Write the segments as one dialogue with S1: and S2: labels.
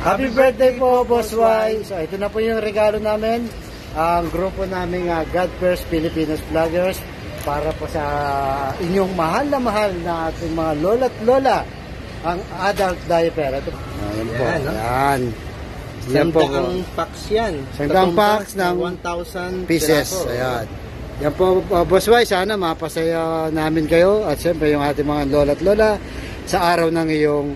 S1: Happy birthday po, Boss Y. So, ito na po yung regalo namin. Ang grupo namin God First Filipinos Vloggers para po sa inyong mahal na ating mga lola't lola ang adult diaper. Ito. Ayan po. Ayan. Yan po.
S2: Sandang packs yan.
S1: Sandang packs ng
S2: 1,000
S1: pieces. Ayan. Yan po, Boss Y. Sana mapasaya namin kayo at siyempre yung ating mga lola't lola sa araw ng iyong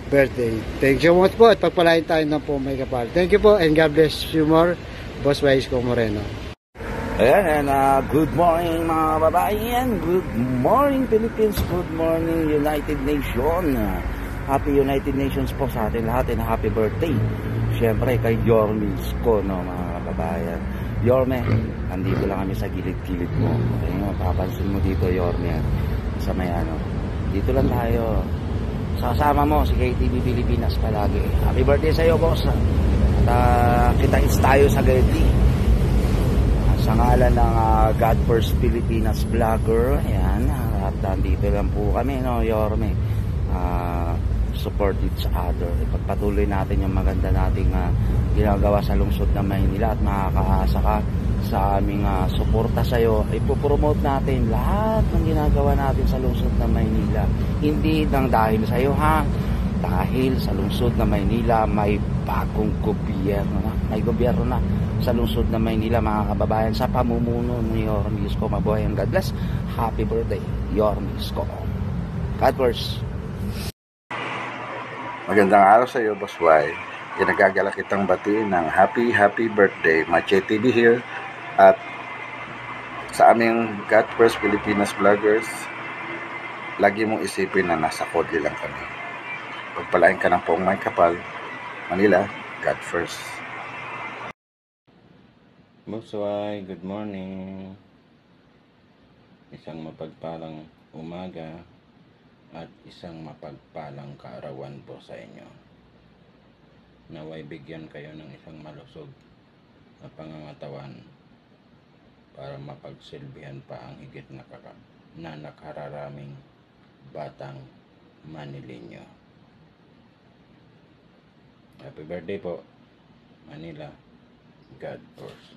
S1: birthday. Thank you much po at pagpalain tayo ng po may kapal. Thank you po and God bless you more, Boss Y Isko Moreno.
S3: Ayan, good morning mga kababayan. Good morning Philippines. Good morning United Nations. Happy United Nations po sa atin lahat and happy birthday. Siyempre kay Yorme Isko, no, mga kababayan. Yorme, andito lang kami sa gilid-gilid mo. Ayun, papansin mo dito Yorme. Sa may dito lang tayo. Kasama mo si KTV Pilipinas palagi. Happy birthday sa iyo, boss. At kita-kits tayo sa Gaiti. Sa ngalan ng God First Pilipinas Vlogger. Ayan. At nandito lang po kami, no, Yorme. Support each other. Ipagpatuloy natin yung maganda nating ginagawa sa lungsod ng Maynila at makakaasa ka sa aming suporta sa iyo. Ipopromote natin lahat ng ginagawa natin sa lungsod ng Maynila. Hindi lang dahil sa iyo, ha? Dahil sa lungsod ng Maynila may bagong gobyerno na. May gobyerno na sa lungsod ng Maynila, mga kababayan, sa pamumuno ni Yorme Isko. Mabuhay ang God bless. Happy birthday, Yorme Isko. God bless.
S4: Magandang araw sa iyo, Boss Y. Ginagagala kitang batiin ng happy birthday. Mache TV here. At sa aming God First Filipinas Vloggers, lagi mong isipin na nasa Kodli lang kami. Pagpalain ka ng poong may kapal, Manila, God First.
S5: Boss Y, good morning. Isang mapagpalang umaga at isang mapagpalang kaarawan po sa inyo. Naway bigyan kayo ng isang malusog na pangangatawan para mapagsilbihan pa ang higit na nakararaming batang Manileño. Happy birthday po, Manila. God first.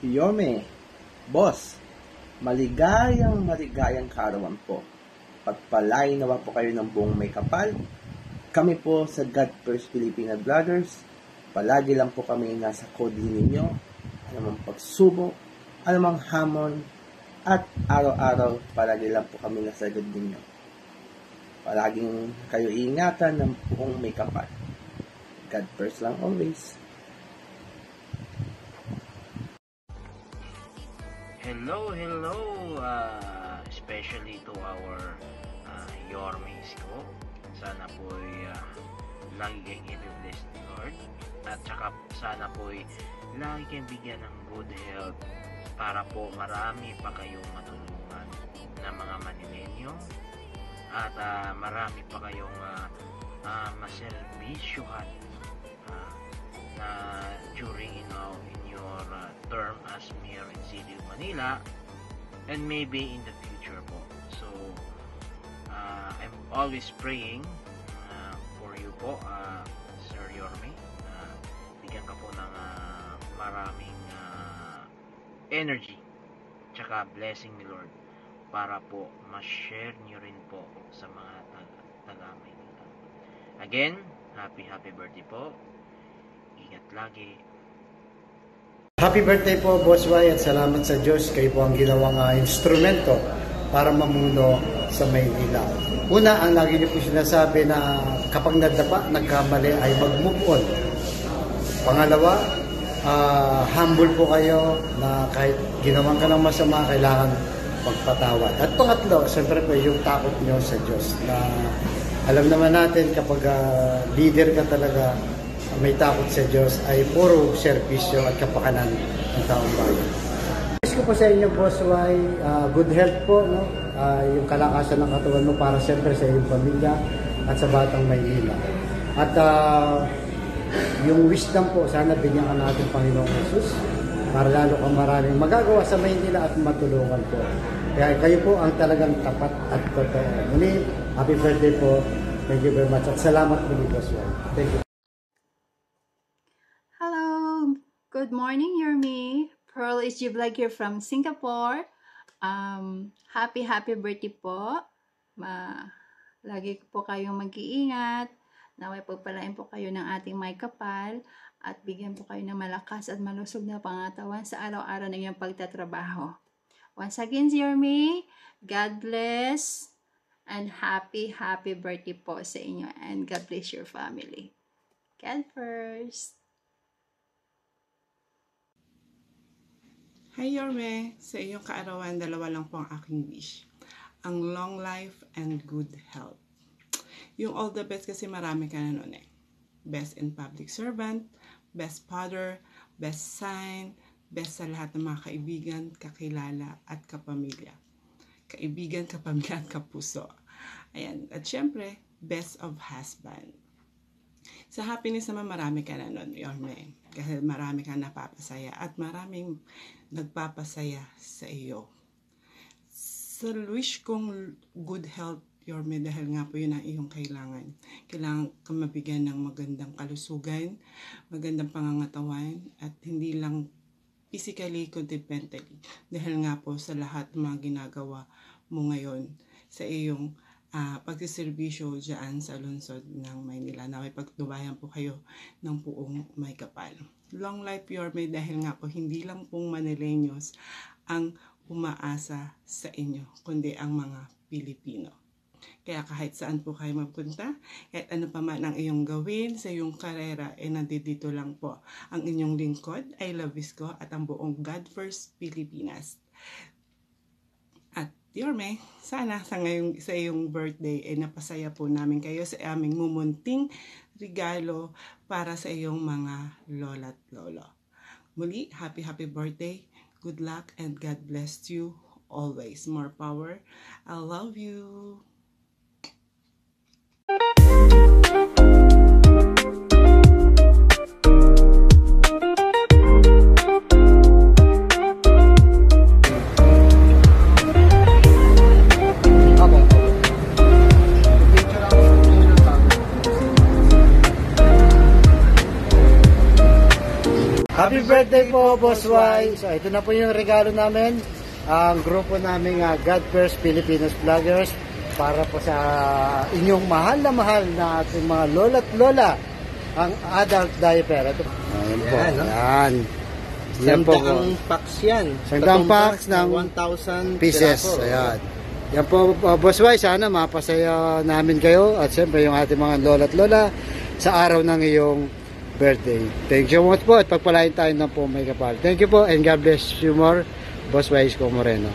S2: Yorme, boss, maligayang kaarawan po. Pagpalain nawa po kayo ng buong may kapal. Kami po sa God First Filipino Vloggers, palagi lang po kami nasa Kodli ninyo. Anumang pagsubok, anumang hamon, at araw-araw palagi lang po kami nasa gad ninyo. Palaging kayo ingatan ng buong may kapal. God first lang always.
S6: Hello, especially to our Yorme Isko. Sana po'y lagi kayong i-bless ni Lord. At saka sana po'y lagi kayong bigyan ng good health para po marami pa kayong matulungan na mga Manileño at marami pa kayong maserbisyuhan na during in your term as mayor in City of Manila and maybe in the future po. So I'm always praying for you po, Sir Yorme. Bigyan ka po ng maraming energy tsaka blessing ni Lord para po ma-share nyo rin po sa mga taga-Maynila. Again, happy birthday po. Ingat lagi.
S1: Happy birthday po, Boss Y, at salamat sa Diyos. Kayo po ang ginawang instrumento para mamuno sa Maynila. Una, ang lagi niyo po sinasabi na kapag nadapa, nagkamali ay mag-move on. Pangalawa, humble po kayo na kahit ginawan ka ng masama, kailangan magpatawad. At pangatlo, siyempre po yung takot nyo sa Diyos. Na alam naman natin kapag leader ka talaga, may takot sa Diyos ay puro serbisyo at kapakanan ng taong bayan. Wish ko po sa inyo, Boss Y, good health po, no? Yung kalakasan ng katawan mo para siyempre sa iyong pamilya at sa batang Maynila. At yung wisdom po, sana bigyan ka natin Panginoong Jesus para lalo kang maraming magagawa sa Maynila at matulungan po. Kaya kayo po ang talagang tapat at totoo. Muli, happy birthday po. Thank you very much. At salamat muli, Boss Y. Thank you.
S7: Good morning, Yorme. Pearl is Vlog here from Singapore. Happy birthday po. Lagi po kayong mag-iingat. Naway pagpalain po kayo ng ating may kapal at bigyan po kayo ng malakas at malusog na pangatawan sa araw-araw ng iyong pagtatrabaho. Once again, Yorme, God bless and happy birthday po sa inyo and God bless your family. God first.
S8: Hi Yorme, sa iyong kaarawan, dalawa lang po ang aking wish. Ang long life and good health. Yung all the best kasi marami ka na nun eh. Best in public servant, best father, best son, best sa lahat ng mga kaibigan, kakilala at kapamilya. Kaibigan, kapamilya at kapuso. Ayan. At syempre, best of husband. Sa happiness naman marami ka na nun, Yorme. Kasi marami ka napapasaya at maraming nagpapasaya sa iyo. Sa wish kong good health, Yorme, dahil nga po yun ang iyong kailangan. Kailangan ka mabigyan ng magandang kalusugan, magandang pangangatawan, at hindi lang physically, kundi mentally. Dahil nga po sa lahat ng mga ginagawa mo ngayon sa iyong pagsiservisyo dyan sa lungsod ng Maynila. Naway pagtubayan po kayo ng buong may kapal. Long life, Yorme, dahil nga po hindi lang pong Manileños ang umaasa sa inyo, kundi ang mga Pilipino. Kaya kahit saan po kayo magpunta, kahit ano pa man ang iyong gawin sa iyong karera, nandito lang po ang inyong lingkod, I Love Isko, at ang buong God First Pilipinas. At Yorme, sana sa iyong birthday napasaya po namin kayo sa aming mumunting regalo para sa iyong mga lola at lolo. Muli, happy birthday, good luck, and God bless you always. More power. I love you.
S1: Happy birthday po, Boss Y. So, ito na po yung regalo namin. Ang grupo namin God First Filipinos Vloggers para po sa inyong mahal na ating mga lola at lola, ang adult diaper. Ito. Ayan po. Ayan. Yan po.
S2: Sandang packs yan.
S1: Sandang packs ng
S2: 1,000
S1: pieces.
S2: piraso.
S1: Ayan. Yan po, Boss Y. Sana mapasaya namin kayo at siyempre yung ating mga lola at lola sa araw ng iyong birthday. Thank you so much po at pagpalain tayo ng po may kapal. Thank you po and God bless you more, Boss Y Isko Moreno.